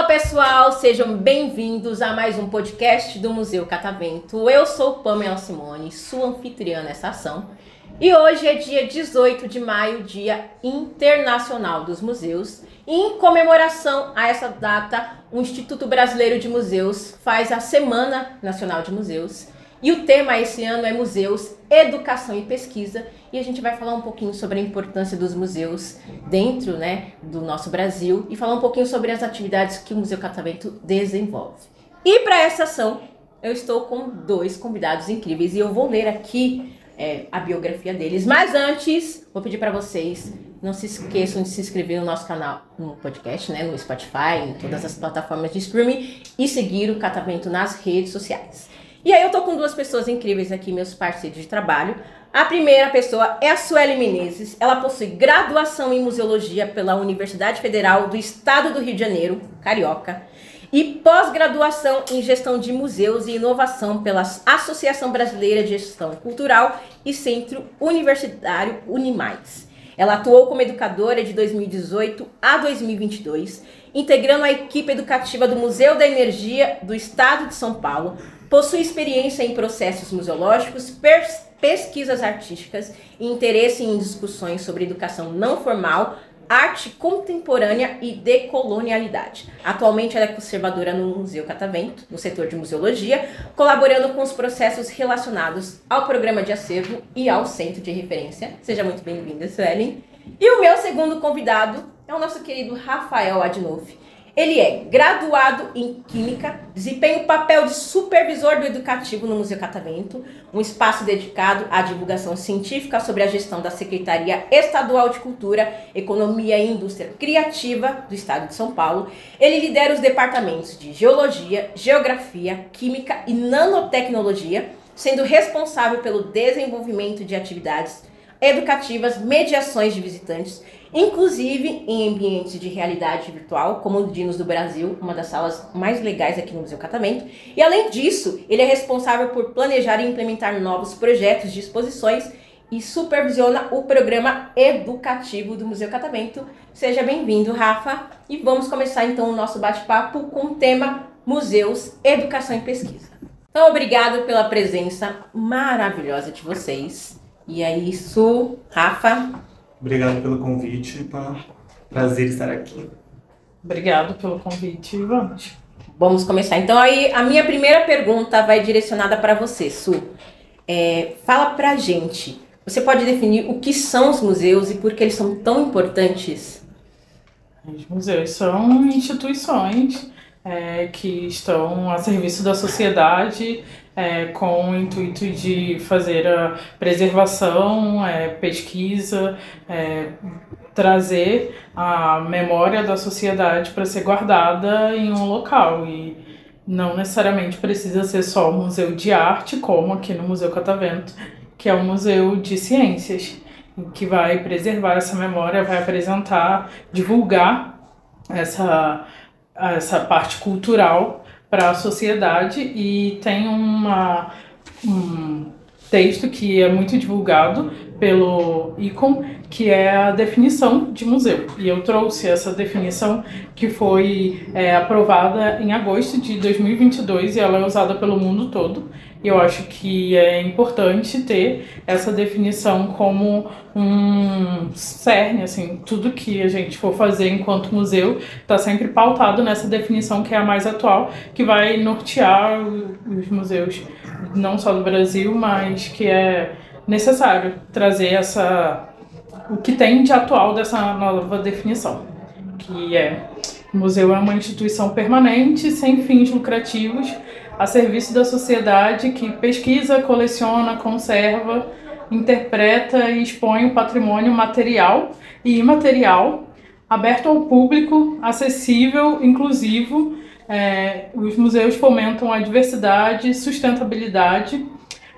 Fala pessoal, sejam bem-vindos a mais um podcast do Museu Catavento. Eu sou Pamela Simone, sua anfitriã nessa ação. E hoje é dia 18 de maio, Dia Internacional dos Museus. E em comemoração a essa data, o Instituto Brasileiro de Museus faz a Semana Nacional de Museus. E o tema esse ano é Museus, Educação e Pesquisa. E a gente vai falar um pouquinho sobre a importância dos museus dentro, do nosso Brasil e falar um pouquinho sobre as atividades que o Museu Catavento desenvolve. E para essa ação, eu estou com dois convidados incríveis e eu vou ler aqui a biografia deles. Mas antes, vou pedir para vocês, não se esqueçam de se inscrever no nosso canal, no podcast, no Spotify, em todas as plataformas de streaming e seguir o Catavento nas redes sociais. E aí eu tô com duas pessoas incríveis aqui, meus parceiros de trabalho. A primeira pessoa é a Sueli Menezes. Ela possui graduação em Museologia pela Universidade Federal do Estado do Rio de Janeiro, Carioca, e pós-graduação em Gestão de Museus e Inovação pela Associação Brasileira de Gestão Cultural e Centro Universitário Unimais. Ela atuou como educadora de 2018 a 2022, integrando a equipe educativa do Museu da Energia do Estado de São Paulo. Possui experiência em processos museológicos, pesquisas artísticas e interesse em discussões sobre educação não formal, arte contemporânea e decolonialidade. Atualmente ela é conservadora no Museu Catavento, no setor de museologia, colaborando com os processos relacionados ao programa de acervo e ao centro de referência. Seja muito bem-vinda, Suelen. E o meu segundo convidado é o nosso querido Rafael Adinolfi. Ele é graduado em Química, desempenha o papel de supervisor do educativo no Museu Catavento, um espaço dedicado à divulgação científica sobre a gestão da Secretaria Estadual de Cultura, Economia e Indústria Criativa do Estado de São Paulo. Ele lidera os departamentos de Geologia, Geografia, Química e Nanotecnologia, sendo responsável pelo desenvolvimento de atividades educativas, mediações de visitantes, inclusive em ambientes de realidade virtual, como o Dinos do Brasil, uma das salas mais legais aqui no Museu Catavento. E além disso, ele é responsável por planejar e implementar novos projetos de exposições e supervisiona o programa educativo do Museu Catavento. Seja bem-vindo, Rafa. E vamos começar então o nosso bate-papo com o tema Museus, Educação e Pesquisa. Então, obrigado pela presença maravilhosa de vocês. E é isso, Rafa. Obrigado pelo convite, prazer estar aqui. Obrigado pelo convite, vamos. Vamos começar. Então, aí, a minha primeira pergunta vai direcionada para você, Su. Fala pra gente, você pode definir o que são os museus e por que eles são tão importantes? Os museus são instituições que estão a serviço da sociedade, com o intuito de fazer a preservação, pesquisa, trazer a memória da sociedade para ser guardada em um local. E não necessariamente precisa ser só um museu de arte, como aqui no Museu Catavento, que é um museu de ciências, que vai preservar essa memória, vai apresentar, divulgar essa parte cultural para a sociedade. E tem um texto que é muito divulgado pelo ICOM, que é a definição de museu. E eu trouxe essa definição que foi aprovada em agosto de 2022 e ela é usada pelo mundo todo. E eu acho que é importante ter essa definição como um cerne, assim, tudo que a gente for fazer enquanto museu está sempre pautado nessa definição que é a mais atual, que vai nortear os museus, não só do Brasil, mas que é necessário trazer o que tem de atual dessa nova definição, que o museu é uma instituição permanente, sem fins lucrativos, a serviço da sociedade, que pesquisa, coleciona, conserva, interpreta e expõe o patrimônio material e imaterial, aberto ao público, acessível, inclusivo. Os museus fomentam a diversidade e sustentabilidade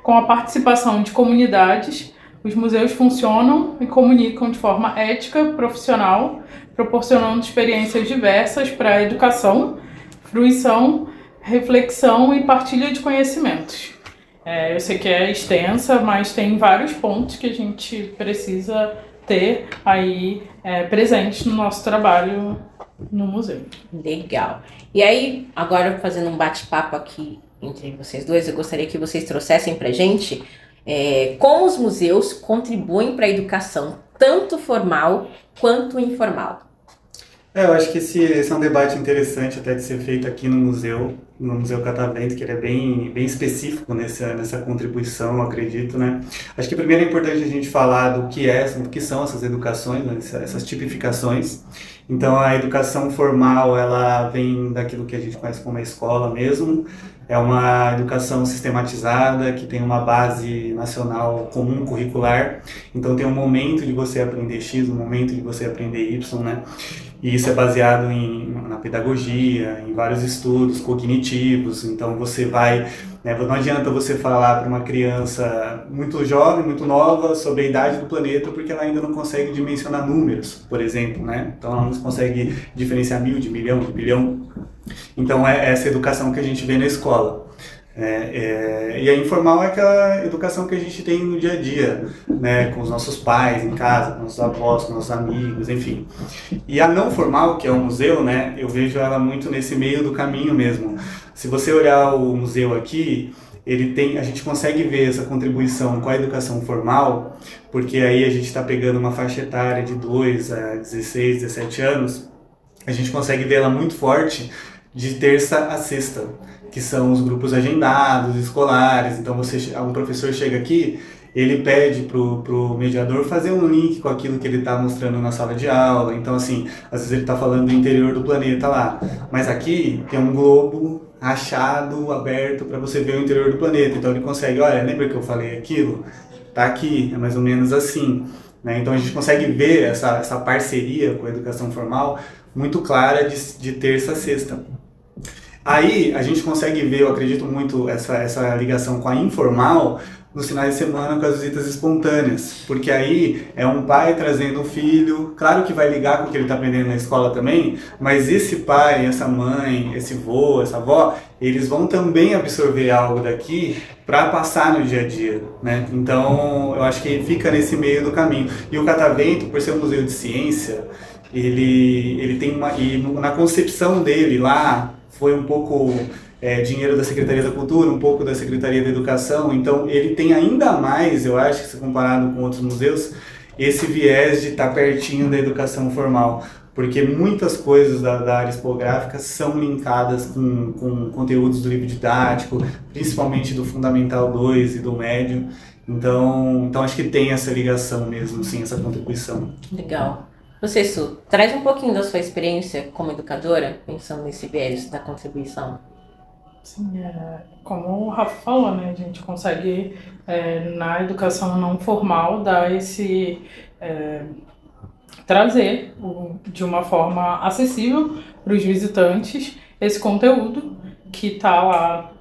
com a participação de comunidades. Os museus funcionam e comunicam de forma ética, profissional, proporcionando experiências diversas para a educação, fruição, reflexão e partilha de conhecimentos. Eu sei que é extensa, mas tem vários pontos que a gente precisa ter aí presentes no nosso trabalho no museu. Legal. E aí, agora fazendo um bate-papo aqui entre vocês dois, eu gostaria que vocês trouxessem pra gente como os museus contribuem para a educação, tanto formal quanto informal. Eu acho que esse é um debate interessante até de ser feito aqui no Museu Catavento, que ele é bem específico nessa contribuição, eu acredito, né? Acho que primeiro é importante a gente falar do que são essas educações, né? Essas tipificações. Então, a educação formal, ela vem daquilo que a gente conhece como a escola mesmo. É uma educação sistematizada, que tem uma base nacional comum curricular. Então, tem um momento de você aprender X, um momento de você aprender Y, né? E isso é baseado na pedagogia, em vários estudos cognitivos. Então, você vai... Não adianta você falar para uma criança muito jovem, muito nova, sobre a idade do planeta, porque ela ainda não consegue dimensionar números, por exemplo, né? Então, ela não consegue diferenciar mil de milhão, de bilhão. Então, é essa educação que a gente vê na escola. E a informal é aquela educação que a gente tem no dia a dia, né? Com os nossos pais, em casa, com nossos avós, com nossos amigos, enfim. E a não formal, que é o museu, né? Eu vejo ela muito nesse meio do caminho mesmo. Se você olhar o museu aqui, a gente consegue ver essa contribuição com a educação formal, porque aí a gente está pegando uma faixa etária de 2 a 16, 17 anos, a gente consegue ver ela muito forte de terça a sexta, que são os grupos agendados, escolares. Então, um professor chega aqui, ele pede pro mediador fazer um link com aquilo que ele está mostrando na sala de aula. Então, assim, às vezes ele está falando do interior do planeta lá, mas aqui tem um globo rachado, aberto, para você ver o interior do planeta. Então, ele consegue, olha, lembra que eu falei aquilo? Tá aqui, é mais ou menos assim, né? Então, a gente consegue ver essa parceria com a educação formal muito clara de terça a sexta. Aí a gente consegue ver, eu acredito muito, essa ligação com a informal nos finais de semana com as visitas espontâneas, porque aí é um pai trazendo um filho, claro que vai ligar com o que ele está aprendendo na escola também, mas esse pai, essa mãe, esse vô, essa avó, eles vão também absorver algo daqui para passar no dia a dia, né? Então eu acho que fica nesse meio do caminho. E o Catavento, por ser um museu de ciência, ele tem e na concepção dele lá, foi um pouco dinheiro da Secretaria da Cultura, um pouco da Secretaria da Educação, então ele tem ainda mais, eu acho, que se comparado com outros museus, esse viés de estar pertinho da educação formal, porque muitas coisas da área expográfica são linkadas com conteúdos do livro didático, principalmente do Fundamental 2 e do Médio, então acho que tem essa ligação mesmo, sim, essa contribuição. Legal. Você, Su, traz um pouquinho da sua experiência como educadora, pensando nesse viés da contribuição. Sim, como o Rafa falou, né, a gente consegue, na educação não formal, dar trazer de uma forma acessível para os visitantes esse conteúdo que está lá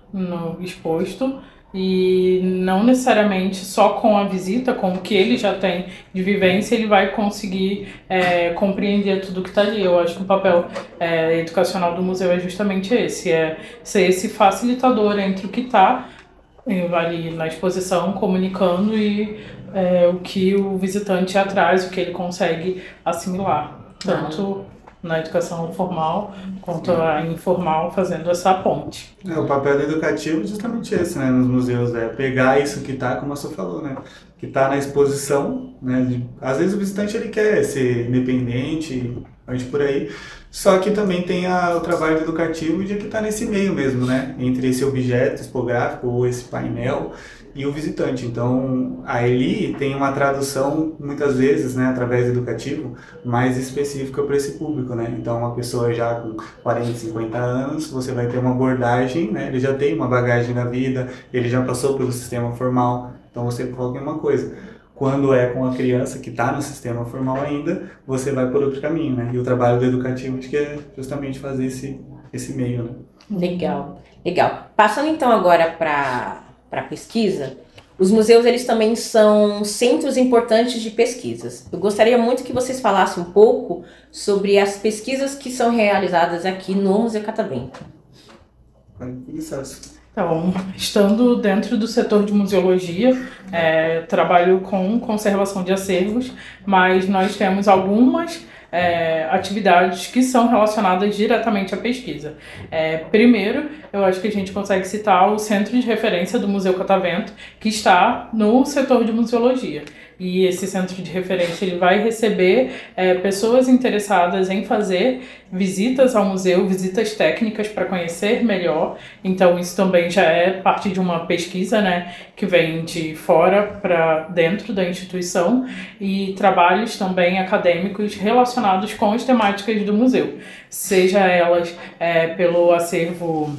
exposto, e não necessariamente só com a visita, com o que ele já tem de vivência, ele vai conseguir compreender tudo que está ali. Eu acho que o papel educacional do museu é justamente esse, ser esse facilitador entre o que está ali na exposição, comunicando, e o que o visitante atrás, o que ele consegue assimilar, tanto na educação formal quanto a informal, fazendo essa ponte. O papel do educativo é justamente esse, né, nos museus, pegar isso que está, como a Su falou, né, que está na exposição, né, às vezes o visitante ele quer ser independente, parte por aí, só que também tem o trabalho educativo de que está nesse meio mesmo, né, entre esse objeto expográfico ou esse painel e o visitante. Então, a Eli tem uma tradução, muitas vezes, né, através do educativo, mais específica para esse público, né? Então, uma pessoa já com 40, 50 anos, você vai ter uma abordagem, né? Ele já tem uma bagagem da vida, ele já passou pelo sistema formal, então você coloca uma coisa. Quando é com a criança que está no sistema formal ainda, você vai por outro caminho, né? E o trabalho do educativo que é justamente fazer esse meio, né? Legal, legal. Passando então agora para pesquisa, os museus eles também são centros importantes de pesquisas. Eu gostaria muito que vocês falassem um pouco sobre as pesquisas que são realizadas aqui no Museu Catavento. Então, estando dentro do setor de museologia, trabalho com conservação de acervos, mas nós temos algumas atividades que são relacionadas diretamente à pesquisa. Primeiro, eu acho que a gente consegue citar o Centro de Referência do Museu Catavento, que está no setor de museologia. E esse centro de referência ele vai receber pessoas interessadas em fazer visitas ao museu, visitas técnicas para conhecer melhor. Então isso também já é parte de uma pesquisa, né, que vem de fora para dentro da instituição, e trabalhos também acadêmicos relacionados com as temáticas do museu, seja elas pelo acervo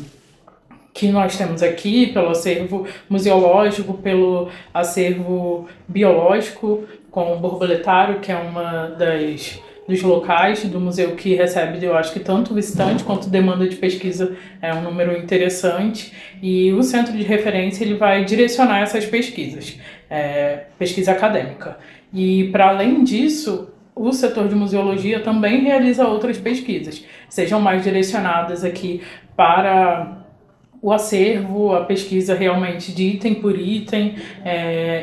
que nós temos aqui, pelo acervo museológico, pelo acervo biológico, com o borboletário, que é uma dos locais do museu que recebe, eu acho que tanto visitante quanto demanda de pesquisa, é um número interessante, e o centro de referência ele vai direcionar essas pesquisas, pesquisa acadêmica. E para além disso, o setor de museologia também realiza outras pesquisas, sejam mais direcionadas aqui para o acervo, a pesquisa realmente de item por item,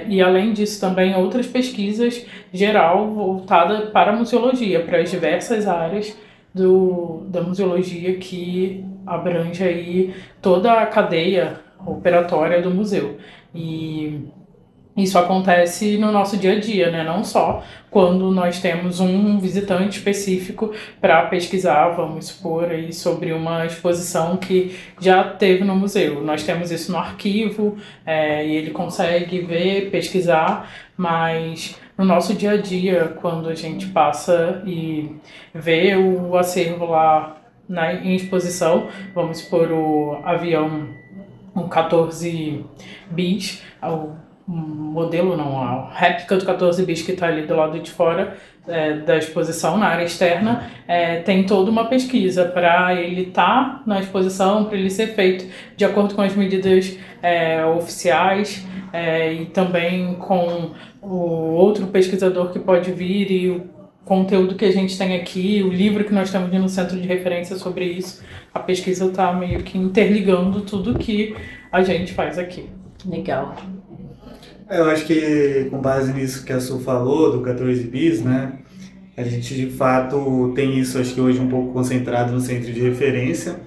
e além disso também outras pesquisas geral voltada para a museologia, para as diversas áreas da museologia que abrange aí toda a cadeia operatória do museu. E isso acontece no nosso dia a dia, né? Não só quando nós temos um visitante específico para pesquisar, vamos supor, aí, sobre uma exposição que já teve no museu. Nós temos isso no arquivo, e ele consegue ver, pesquisar, mas no nosso dia a dia, quando a gente passa e vê o acervo lá em exposição, vamos supor o avião, um 14 bis, modelo não, a réplica do 14 bis que está ali do lado de fora da exposição, na área externa, tem toda uma pesquisa para ele estar na exposição, para ele ser feito de acordo com as medidas oficiais, e também com o outro pesquisador que pode vir, e o conteúdo que a gente tem aqui, o livro que nós temos no centro de referência sobre isso. A pesquisa está meio que interligando tudo que a gente faz aqui. Legal. Eu acho que, com base nisso que a Su falou, do 14 bis, né, a gente de fato tem isso, acho que hoje um pouco concentrado no centro de referência.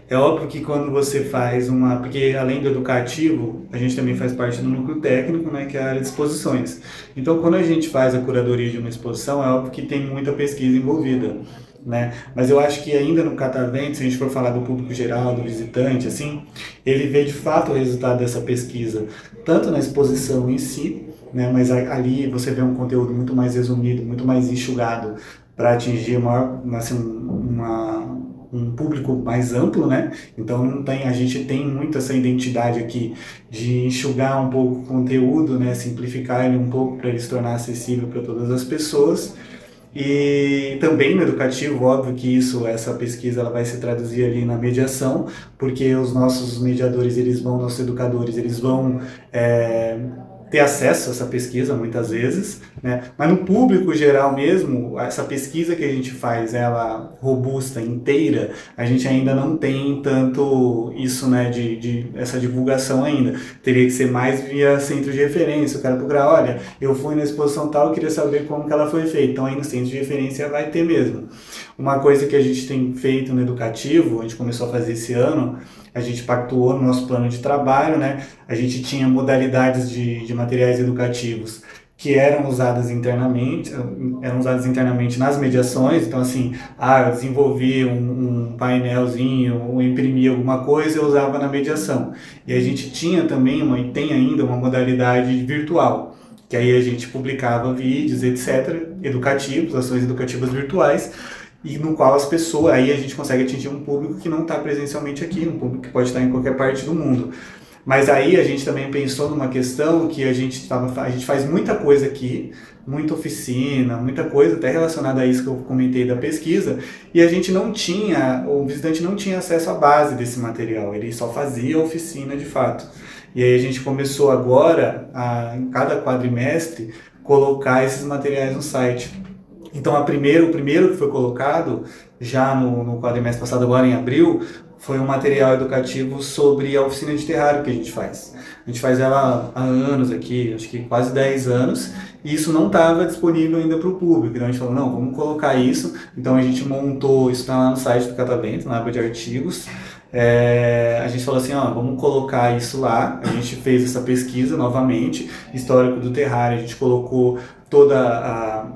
É óbvio que quando você faz porque além do educativo, a gente também faz parte do núcleo técnico, né, que é a área de exposições. Então, quando a gente faz a curadoria de uma exposição, é óbvio que tem muita pesquisa envolvida, né? Mas eu acho que ainda no Catavento, se a gente for falar do público geral, do visitante, assim, ele vê de fato o resultado dessa pesquisa, tanto na exposição em si, né? Mas ali você vê um conteúdo muito mais resumido, muito mais enxugado, para atingir assim, um público mais amplo, né? Então a gente tem muito essa identidade aqui de enxugar um pouco o conteúdo, né? Simplificar ele um pouco para ele se tornar acessível para todas as pessoas. E também no educativo, óbvio que essa pesquisa ela vai se traduzir ali na mediação, porque os nossos mediadores, nossos educadores, eles vão ter acesso a essa pesquisa muitas vezes, né? Mas no público geral mesmo, essa pesquisa que a gente faz, ela robusta, inteira, a gente ainda não tem tanto isso, né, de essa divulgação ainda. Teria que ser mais via centro de referência, o cara procurar, olha, eu fui na exposição tal, eu queria saber como que ela foi feita, então aí no centro de referência vai ter mesmo. Uma coisa que a gente tem feito no educativo, a gente começou a fazer esse ano, a gente pactuou no nosso plano de trabalho, né? A gente tinha modalidades de materiais educativos que eram usadas internamente nas mediações. Então, assim, eu desenvolvi um painelzinho, ou imprimi alguma coisa, eu usava na mediação. E a gente tinha também, e tem ainda, uma modalidade virtual, que aí a gente publicava vídeos, etc., educativos, ações educativas virtuais, e no qual as pessoas, aí a gente consegue atingir um público que não está presencialmente aqui, um público que pode estar em qualquer parte do mundo. Mas aí a gente também pensou numa questão que a gente faz muita coisa aqui, muita oficina, muita coisa até relacionada a isso que eu comentei da pesquisa, e o visitante não tinha acesso à base desse material, ele só fazia oficina de fato. E aí a gente começou agora, em cada quadrimestre, colocar esses materiais no site. Então o primeiro que foi colocado, já no quadrimestre passado, agora em abril, foi um material educativo sobre a oficina de terrário que a gente faz. A gente faz ela há anos aqui, acho que quase 10 anos, e isso não estava disponível ainda para o público. Então a gente falou, não, vamos colocar isso. Então a gente montou, isso está lá no site do Catavento, na aba de artigos. A gente falou assim, ó, vamos colocar isso lá. A gente fez essa pesquisa novamente, histórico do terrário, a gente colocou toda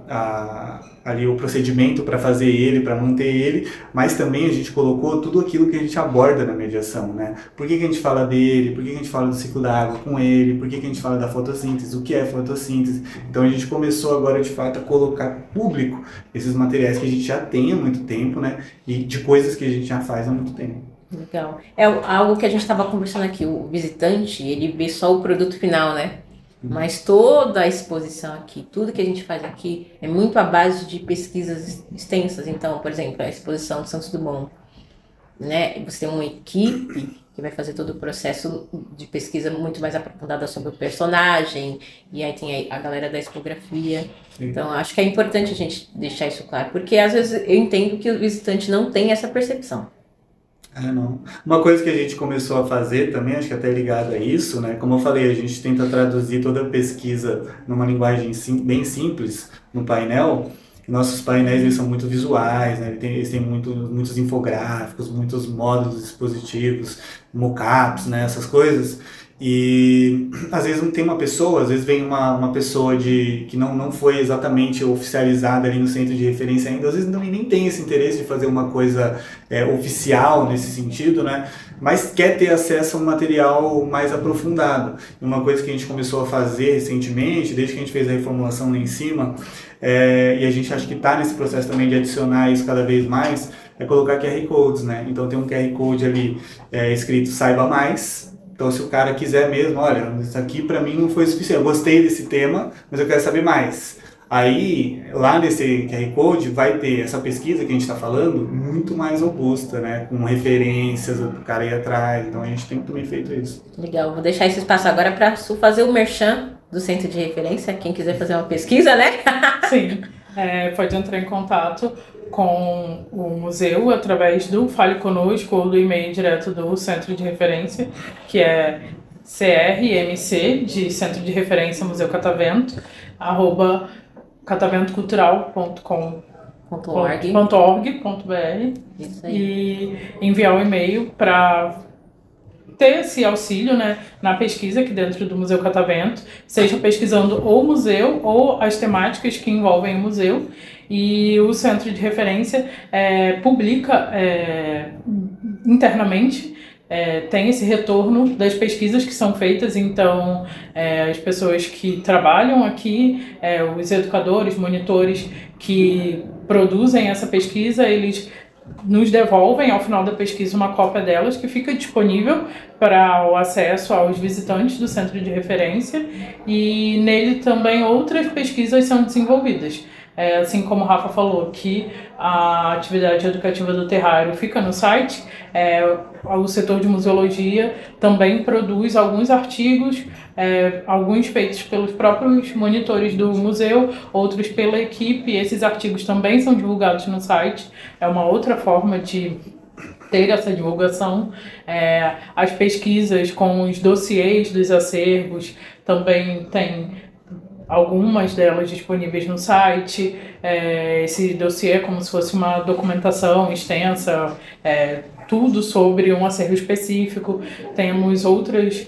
ali o procedimento para fazer ele, para manter ele, mas também a gente colocou tudo aquilo que a gente aborda na mediação, né? Por que a gente fala dele, por que a gente fala do ciclo da água com ele, por que a gente fala da fotossíntese, o que é fotossíntese. Então a gente começou agora de fato a colocar público esses materiais que a gente já tem há muito tempo, né? E de coisas que a gente já faz há muito tempo. Legal. É algo que a gente estava conversando aqui, o visitante, ele vê só o produto final, né? Mas toda a exposição aqui, tudo que a gente faz aqui é muito à base de pesquisas extensas. Então, por exemplo, a exposição do Santos Dumont, né? Você tem uma equipe que vai fazer todo o processo de pesquisa muito mais aprofundada sobre o personagem, e aí tem a galera da expografia. Sim. Então, acho que é importante a gente deixar isso claro, porque às vezes eu entendo que o visitante não tem essa percepção. Não. Uma coisa que a gente começou a fazer também, acho que até ligado a isso, né? Como eu falei, a gente tenta traduzir toda a pesquisa numa linguagem bem simples no painel. Nossos painéis eles são muito visuais, né? Eles têm muitos infográficos, muitos módulos dispositivos, mockups, né? Essas coisas. E às vezes não tem uma pessoa, às vezes vem uma pessoa que não foi exatamente oficializada ali no centro de referência ainda, às vezes nem tem esse interesse de fazer uma coisa oficial nesse sentido, né? Mas quer ter acesso a um material mais aprofundado. E uma coisa que a gente começou a fazer recentemente, desde que a gente fez a reformulação lá em cima, e a gente acha que está nesse processo também de adicionar isso cada vez mais, é colocar QR Codes, né? Então tem um QR Code ali escrito Saiba Mais. Então, se o cara quiser mesmo, olha, isso aqui para mim não foi suficiente, eu gostei desse tema, mas eu quero saber mais. Aí, lá nesse QR Code, vai ter essa pesquisa que a gente está falando, muito mais robusta, né? Com referências, o cara ir atrás. Então, a gente tem também feito isso. Legal, vou deixar esse espaço agora para Su fazer o merchan do centro de referência, quem quiser fazer uma pesquisa, né? Sim, pode entrar em contato com o museu através do Fale Conosco ou do e-mail direto do Centro de Referência, que é CRMC, de Centro de Referência Museu Catavento, @cataventocultural.com.org.br e enviar o e-mail para ter esse auxílio, né, na pesquisa aqui dentro do Museu Catavento, seja pesquisando o museu ou as temáticas que envolvem o museu. E o Centro de Referência publica internamente, tem esse retorno das pesquisas que são feitas, então as pessoas que trabalham aqui, os educadores, monitores que produzem essa pesquisa, eles nos devolvem ao final da pesquisa uma cópia delas que fica disponível para o acesso aos visitantes do Centro de Referência, e nele também outras pesquisas são desenvolvidas. Assim como o Rafa falou, que a atividade educativa do terrário fica no site, o setor de museologia também produz alguns artigos, alguns feitos pelos próprios monitores do museu, outros pela equipe. Esses artigos também são divulgados no site, é uma outra forma de ter essa divulgação. As pesquisas com os dossiês dos acervos também tem algumas delas disponíveis no site. Esse dossiê é como se fosse uma documentação extensa, tudo sobre um acervo específico. Temos outras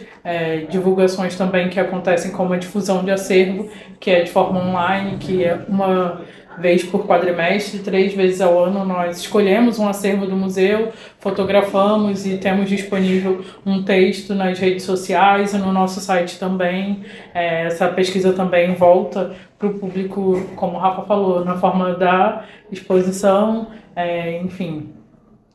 divulgações também que acontecem, como a difusão de acervo, que é de forma online, que é uma vez por quadrimestre, 3 vezes ao ano, nós escolhemos um acervo do museu, fotografamos e temos disponível um texto nas redes sociais e no nosso site também. Essa pesquisa também volta para o público, como o Rafa falou, na forma da exposição, enfim.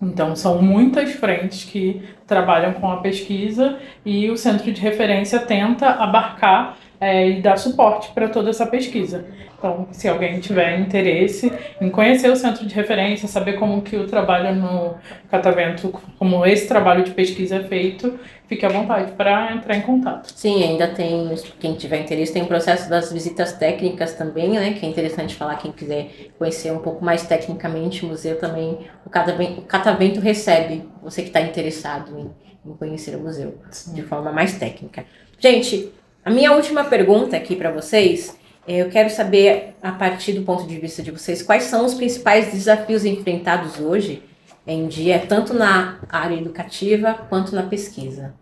Então, são muitas frentes que trabalham com a pesquisa, e o Centro de Referência tenta abarcar e dar suporte para toda essa pesquisa. Então, se alguém tiver interesse em conhecer o Centro de Referência, saber como que o trabalho no Catavento, como esse trabalho de pesquisa é feito, fique à vontade para entrar em contato. Sim, ainda tem, quem tiver interesse, tem o processo das visitas técnicas também, né? Que é interessante falar, quem quiser conhecer um pouco mais tecnicamente o museu também. O Catavento recebe você que está interessado em conhecer o museu de forma mais técnica. Gente, a minha última pergunta aqui para vocês, eu quero saber, a partir do ponto de vista de vocês, quais são os principais desafios enfrentados hoje em dia, tanto na área educativa quanto na pesquisa?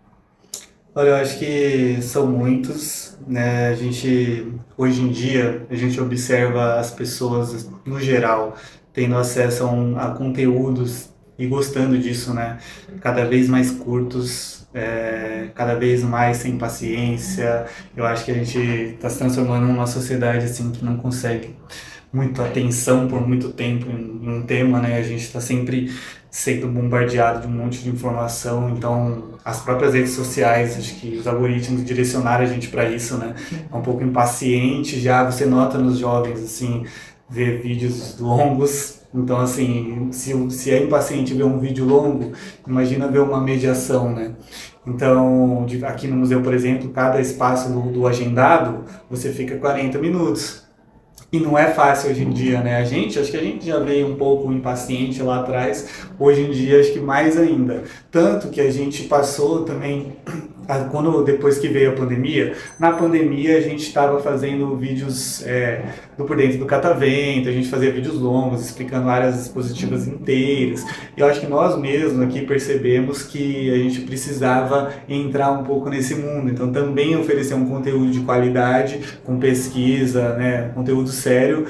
Olha, eu acho que são muitos, né? Hoje em dia, a gente observa as pessoas, no geral, tendo acesso a conteúdos e gostando disso, né? Cada vez mais curtos, cada vez mais sem paciência. Eu acho que a gente está se transformando numa sociedade assim que não consegue muita atenção por muito tempo em um tema, né? A gente está sempre sendo bombardeado de um monte de informação, então as próprias redes sociais, acho que os algoritmos direcionaram a gente para isso, né? É um pouco impaciente já, você nota nos jovens, assim, ver vídeos longos. Então, assim, se é impaciente ver um vídeo longo, imagina ver uma mediação, né? Então, aqui no museu, por exemplo, cada espaço do agendado, você fica 40 minutos. E não é fácil hoje em dia, né? Acho que a gente já veio um pouco impaciente lá atrás, hoje em dia acho que mais ainda. Tanto que a gente passou também, depois que veio a pandemia, na pandemia a gente estava fazendo vídeos do Por Dentro do Catavento, a gente fazia vídeos longos, explicando áreas expositivas inteiras. E eu acho que nós mesmos aqui percebemos que a gente precisava entrar um pouco nesse mundo. Então também oferecer um conteúdo de qualidade, com pesquisa, né, conteúdo sério,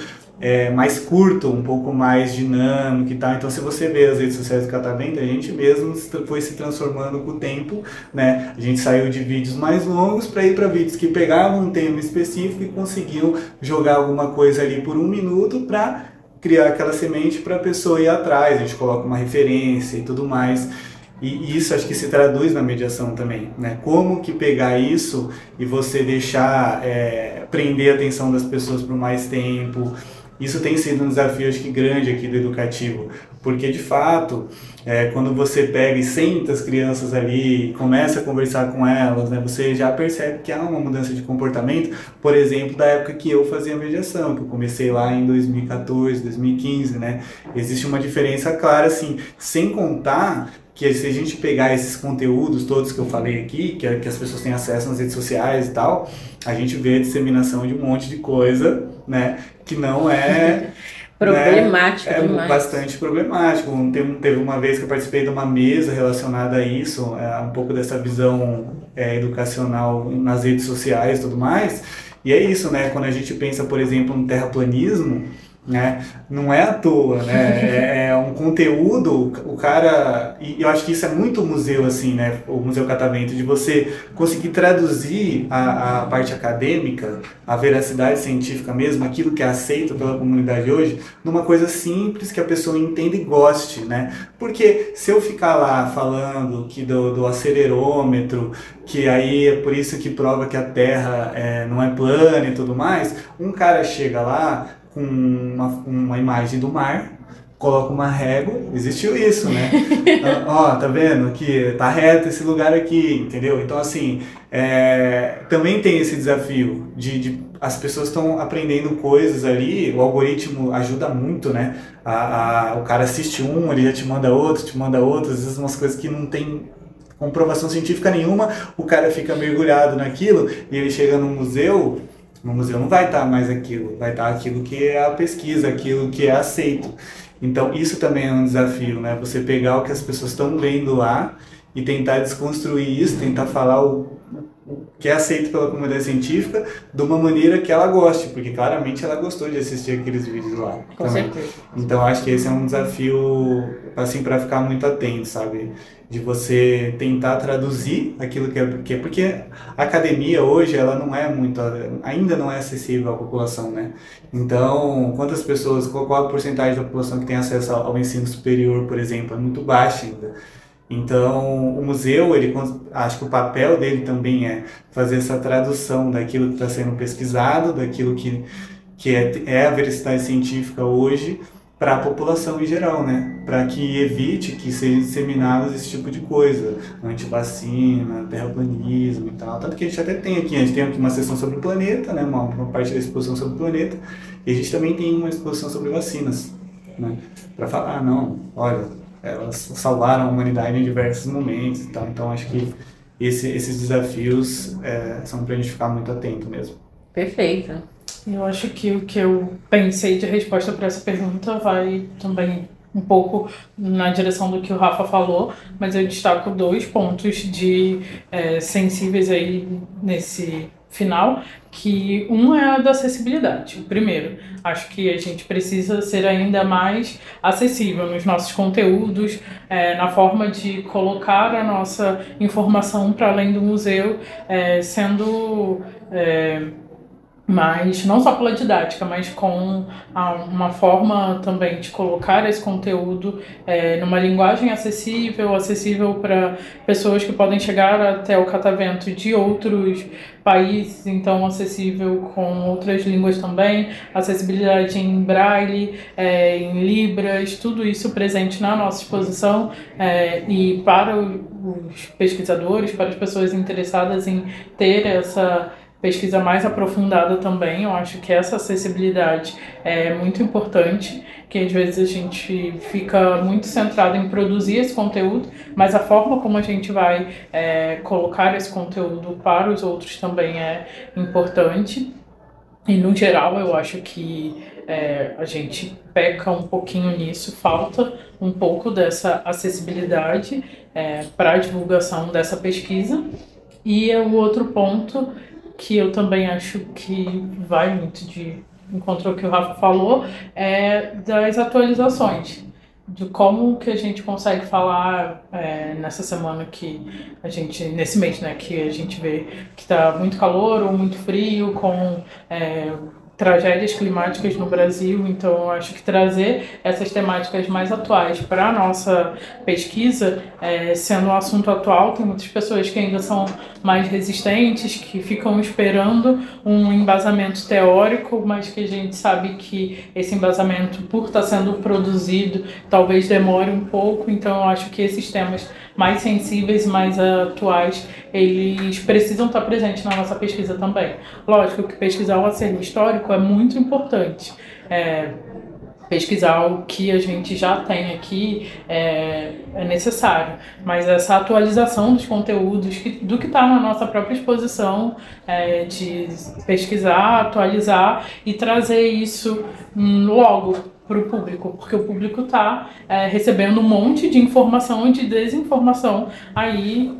mais curto, um pouco mais dinâmico e tal. Então, se você vê as redes sociais do Catavento, a gente mesmo foi se transformando com o tempo, né? A gente saiu de vídeos mais longos para ir para vídeos que pegavam um tema específico e conseguiam jogar alguma coisa ali por 1 minuto para criar aquela semente para a pessoa ir atrás. A gente coloca uma referência e tudo mais. E isso acho que se traduz na mediação também, né? Como que pegar isso e você deixar prender a atenção das pessoas por mais tempo. Isso tem sido um desafio, acho que grande aqui do educativo, porque de fato, quando você pega e senta as crianças ali, começa a conversar com elas, né, você já percebe que há uma mudança de comportamento, por exemplo, da época que eu fazia mediação, que eu comecei lá em 2014, 2015, né, existe uma diferença clara, assim, sem contar que se a gente pegar esses conteúdos todos que eu falei aqui, que as pessoas têm acesso nas redes sociais e tal, a gente vê a disseminação de um monte de coisa, né, que não é... problemático, né, demais. Bastante problemático. Teve uma vez que eu participei de uma mesa relacionada a isso, um pouco dessa visão educacional nas redes sociais e tudo mais, e é isso, né, quando a gente pensa, por exemplo, no terraplanismo, né? Não é à toa, né? É um conteúdo, o cara, e eu acho que isso é muito museu, assim, né? O Museu Catavento, de você conseguir traduzir a parte acadêmica, a veracidade científica mesmo, aquilo que é aceito pela comunidade hoje, numa coisa simples que a pessoa entenda e goste, né? Porque se eu ficar lá falando que do acelerômetro, que aí é por isso que prova que a Terra não é plana e tudo mais, um cara chega lá com uma imagem do mar, coloca uma régua, existiu isso, né? Ó, tá vendo que tá reto esse lugar aqui, entendeu? Então, assim, também tem esse desafio de as pessoas estão aprendendo coisas ali, o algoritmo ajuda muito, né? O cara assiste ele já te manda outro, às vezes umas coisas que não tem comprovação científica nenhuma, o cara fica mergulhado naquilo e ele chega no museu não vai estar mais aquilo, vai estar aquilo que é a pesquisa, aquilo que é aceito. Então isso também é um desafio, né? Você pegar o que as pessoas estão vendo lá e tentar desconstruir isso, tentar falar o que é aceito pela comunidade científica de uma maneira que ela goste, porque claramente ela gostou de assistir aqueles vídeos lá. Com certeza. Então acho que esse é um desafio, assim, para ficar muito atento, sabe? De você tentar traduzir aquilo que é, porque a academia hoje, ela não é muito, ainda não é acessível à população, né? Então, quantas pessoas, qual a porcentagem da população que tem acesso ao ensino superior, por exemplo, é muito baixa ainda. Então, o museu, acho que o papel dele também é fazer essa tradução daquilo que está sendo pesquisado, daquilo que é a veracidade científica hoje, para a população em geral, né? Para que evite que sejam disseminados esse tipo de coisa, antivacina, terraplanismo e tal. Tanto que a gente até tem aqui uma sessão sobre o planeta, né? Uma parte da exposição sobre o planeta, e a gente também tem uma exposição sobre vacinas, né? Para falar, não, olha, elas salvaram a humanidade em diversos momentos e tal. Então acho que esses desafios são para a gente ficar muito atento mesmo. Perfeito. Eu acho que o que eu pensei de resposta para essa pergunta vai também um pouco na direção do que o Rafa falou, mas eu destaco 2 pontos sensíveis aí nesse final, que um é a da acessibilidade. O primeiro, acho que a gente precisa ser ainda mais acessível nos nossos conteúdos, na forma de colocar a nossa informação para além do museu, sendo... mas não só pela didática, mas com uma forma também de colocar esse conteúdo numa linguagem acessível para pessoas que podem chegar até o catavento de outros países, então acessível com outras línguas também, acessibilidade em braille, em libras, tudo isso presente na nossa exposição, e para os pesquisadores, para as pessoas interessadas em ter essa pesquisa mais aprofundada também. Eu acho que essa acessibilidade é muito importante, que às vezes a gente fica muito centrado em produzir esse conteúdo, mas a forma como a gente vai colocar esse conteúdo para os outros também é importante. E, no geral, eu acho que a gente peca um pouquinho nisso, falta um pouco dessa acessibilidade para a divulgação dessa pesquisa. E o outro ponto que eu também acho que vai muito de encontro ao que o Rafa falou, das atualizações, de como que a gente consegue falar nessa semana nesse mês, né, que a gente vê que está muito calor ou muito frio, com tragédias climáticas no Brasil. Então eu acho que trazer essas temáticas mais atuais para a nossa pesquisa, sendo um assunto atual, tem muitas pessoas que ainda são mais resistentes, que ficam esperando um embasamento teórico, mas que a gente sabe que esse embasamento, por estar sendo produzido, talvez demore um pouco. Então eu acho que esses temas mais sensíveis, mais atuais, eles precisam estar presentes na nossa pesquisa também. Lógico que pesquisar o acervo histórico é muito importante. Pesquisar o que a gente já tem aqui é necessário, mas essa atualização dos conteúdos, do que está na nossa própria exposição, de pesquisar, atualizar e trazer isso logo para o público, porque o público está recebendo um monte de informação e de desinformação aí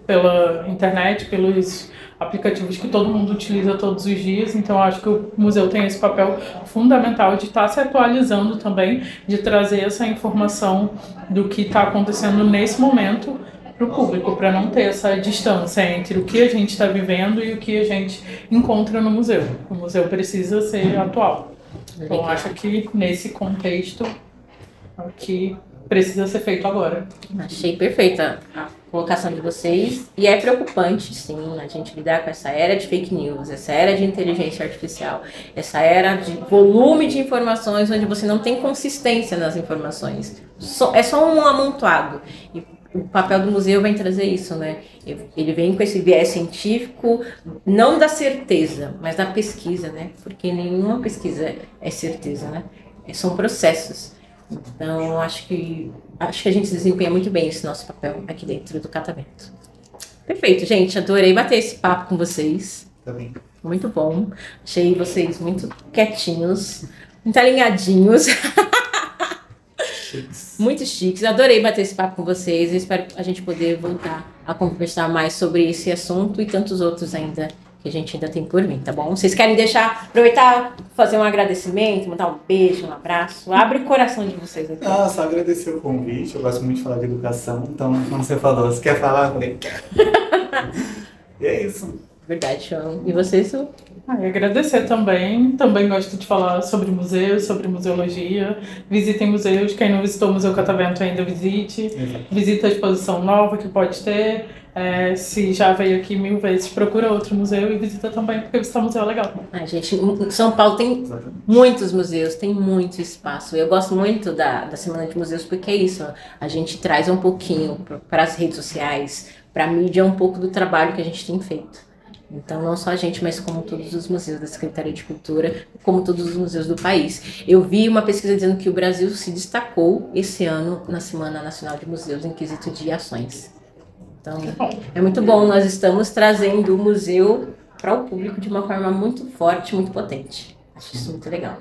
pela internet, pelos aplicativos que todo mundo utiliza todos os dias. Então acho que o museu tem esse papel fundamental de estar se atualizando também, de trazer essa informação do que está acontecendo nesse momento para o público, para não ter essa distância entre o que a gente está vivendo e o que a gente encontra no museu. O museu precisa ser atual. Então acho que nesse contexto é o que precisa ser feito agora. Achei perfeita a colocação de vocês. E é preocupante, sim, a gente lidar com essa era de fake news, essa era de inteligência artificial, essa era de volume de informações onde você não tem consistência nas informações. É só um amontoado. E o papel do museu vem trazer isso, né? Ele vem com esse viés científico, não da certeza, mas da pesquisa, né? Porque nenhuma pesquisa é certeza, né? São processos. Então, acho que a gente desempenha muito bem esse nosso papel aqui dentro do catavento. Perfeito, gente. Adorei bater esse papo com vocês. Também. Muito bom. Achei vocês muito quietinhos, muito alinhadinhos. Muito chiques. Adorei bater esse papo com vocês. Eu espero a gente poder voltar a conversar mais sobre esse assunto e tantos outros ainda que a gente ainda tem por vir, tá bom? Vocês querem aproveitar, fazer um agradecimento, mandar um beijo, um abraço? Abre o coração de vocês aqui. Só agradecer o convite. Eu gosto muito de falar de educação. Então, como você falou, você quer falar? Eu falei, quero. E é isso. Verdade, João. E você, Su? Agradecer também. Também gosto de falar sobre museus, sobre museologia. Visitem museus. Quem não visitou o Museu Catavento ainda visite. Exato. Visita a exposição nova que pode ter. Se já veio aqui 1000 vezes, procura outro museu e visita também, porque visitar museu é legal. Gente, em São Paulo tem muitos museus, tem muito espaço. Eu gosto muito da Semana de Museus porque é isso. A gente traz um pouquinho para as redes sociais, para a mídia, um pouco do trabalho que a gente tem feito. Então, não só a gente, mas como todos os museus da Secretaria de Cultura, como todos os museus do país. Eu vi uma pesquisa dizendo que o Brasil se destacou esse ano na Semana Nacional de Museus em quesito de ações. Então, é muito bom. Nós estamos trazendo o museu para o público de uma forma muito forte, muito potente. Acho isso muito legal.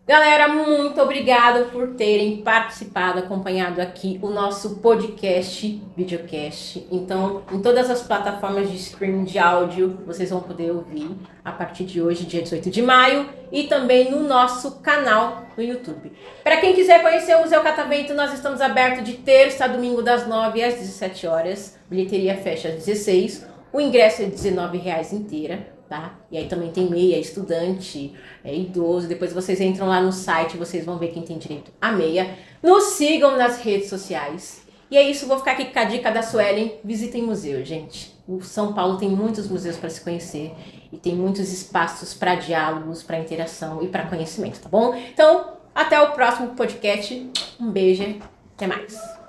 Galera, muito obrigada por terem participado, acompanhado aqui o nosso podcast, videocast. Então, em todas as plataformas de streaming de áudio, vocês vão poder ouvir a partir de hoje, dia 18 de maio, e também no nosso canal no YouTube. Para quem quiser conhecer o Museu Catavento, nós estamos abertos de terça a domingo das 9 às 17 horas. Bilheteria fecha às 16. O ingresso é R$19 inteira. Tá? E aí também tem meia, estudante, idoso. Depois vocês entram lá no site, vocês vão ver quem tem direito à meia. Nos sigam nas redes sociais. E é isso, vou ficar aqui com a dica da Suelen. Visitem museu, gente. O São Paulo tem muitos museus para se conhecer e tem muitos espaços para diálogos, para interação e para conhecimento, tá bom? Então, até o próximo podcast. Um beijo, até mais.